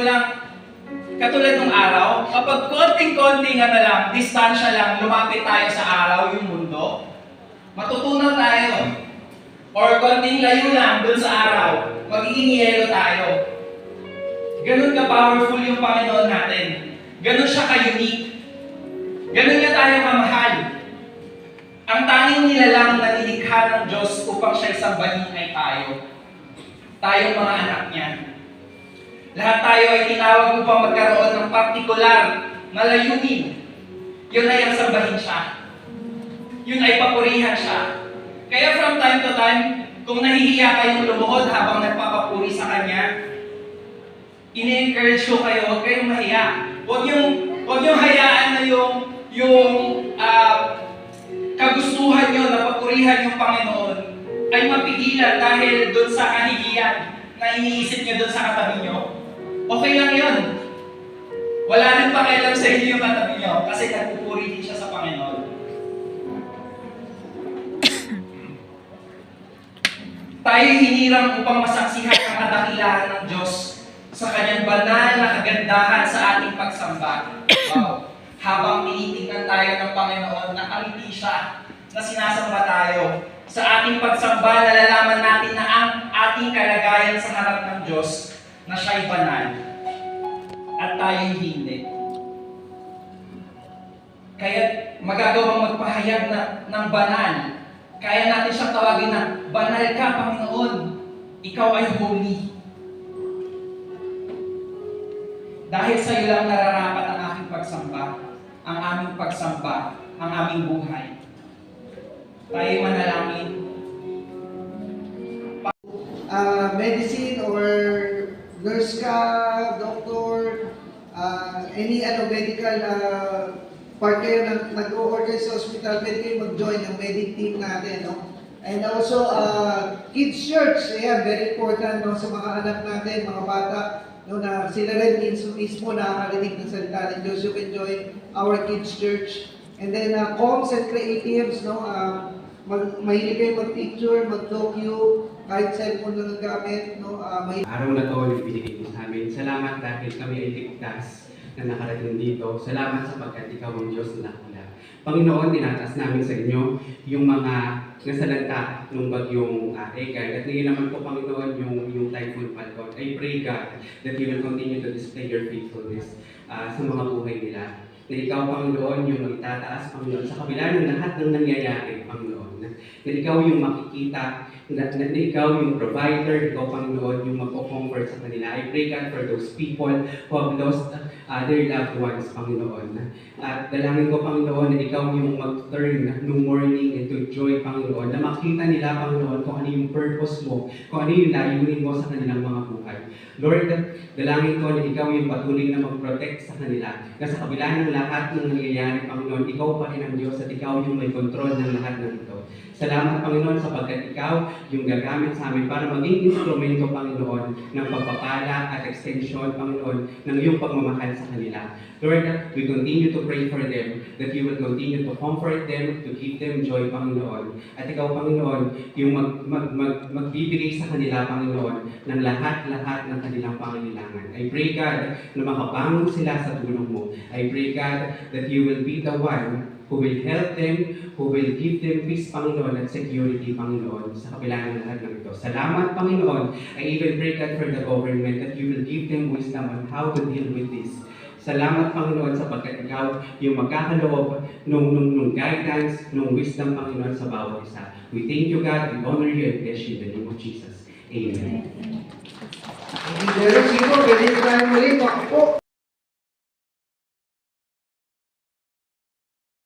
lang, katulad ng araw, kapag konting-konting lang, distansya lang, lumapit tayo sa araw, yung mundo, matutunaw tayo. Or konting layo lang dun sa araw, magiging yelo tayo. Ganun ka-powerful yung Panginoon natin. Ganun siya ka-unique. Ganun niya tayo kamahal. Ang tanging nilalang na nilikha ng Diyos upang siya'y sambahin ay tayo. Tayong mga anak niya. Lahat tayo ay tinawag upang magkaroon ng partikular na layunin. Yun ay ang sambahin siya. Yun ay papurihan siya. Kaya from time to time, kung nahihiya kayong lumuhod habang nagpapapuri sa Kanya, ini-encourage ko kayo, huwag kayong mahiya. Huwag yung hayaan na yung kagustuhan nyo na papurihan yung Panginoon ay mapigilan dahil doon sa kahihiyan na iniisip nyo doon sa katabi nyo. Okay lang yun. Wala nang pakialam sa inyo yung katabi nyo kasi nagpupuri din siya sa Panginoon. Tayo hinirang upang masaksihan ang kadakilahan ng Diyos sa Kanyang banal na kagandahan sa ating pagsamba. Wow. Habang tinitingnan tayo ng Panginoon, nakangiti siya na sinasamba tayo. Sa ating pagsamba, nalalaman natin na ang ating kalagayan sa harap ng Diyos na siya'y banal at tayo'y hindi. Kaya magagawang magpahayag ng banal. Kaya natin siyang tawagin na, banal ka, Panginoon. Ikaw ay holy. Dahil sa iyo lang nararapat ang aking pagsamba, ang aming pagsamba, ang aming buhay. Tayo manalangin. Medicine or nurse ka, doctor, any medical part kayo nag-o-order sa hospital, pwede kayo mag-join ng medic team natin, no? And also, kids church, ayan, very important, no, sa mga anak natin, mga bata, no, na sila rin mismo nakakarinig ng salita ng Diyos. You can join our kids church. And then, comms and creatives, no, mahilig kayo mag-picture, mag-docu, kahit cellphone lang ang gamit, no, Araw na to, nagbibigay mo sa amin. Salamat dahil kami ay ligtas na nakarating dito. Salamat sapagkat ikaw ang Diyos na nakula. Panginoon, tinataas namin sa inyo yung mga nasalanta ng bagyong Egan. At ngayon naman po, Panginoon, yung Typhoon Falcon. I pray, God, that you will continue to display your faithfulness sa mga buhay nila. Na ikaw, Panginoon, yung magtataas, Panginoon, sa kabila ng lahat ng nangyayari, Panginoon. Na ikaw yung makikita, na ikaw yung provider, ikaw, Panginoon, yung mag-comfort sa kanila. I pray, God, for those people who have lost their loved ones, Panginoon. At dalangin ko, Panginoon, na ikaw yung mag-turn ng mourning into joy, Panginoon. Na makita nila, Panginoon, kung ano yung purpose mo, kung ano yung layunin mo sa kanilang mga buhay. Lord, dalangin ko na ikaw yung patuloy na mag-protect sa kanila. Na sa kabila ng lahat ng nangyayari, Panginoon, ikaw pa rin ang Diyos at ikaw yung may control ng lahat ng ito. Salamat, Panginoon, sapagkat ikaw yung gagamit sa amin para maging instrumento, Panginoon, ng pagpapala at extension, Panginoon, ng iyong pagmamahal sa kanila. Lord, we continue to pray for them, that you will continue to comfort them, to give them joy, Panginoon. At ikaw, Panginoon, yung magbibigay sa kanila, Panginoon, ng lahat-lahat ng kanilang pangangailangan. I pray, God, na makabangon sila sa tulong mo. I pray, God, that you will be the one who will help them, who will give them peace, Panginoon, at security, Panginoon, sa kabila ng lahat ng ito. Salamat, Panginoon. I even pray, God, for the government, that you will give them wisdom on how to deal with this. Salamat, Panginoon, sapagkat ikaw yung magkakaloob nung guidance, nung wisdom, Panginoon, sa bawat isa. We thank you, God, we honor you, and bless you in the name of Jesus. Amen. Pero siguro, pwede tayo muli,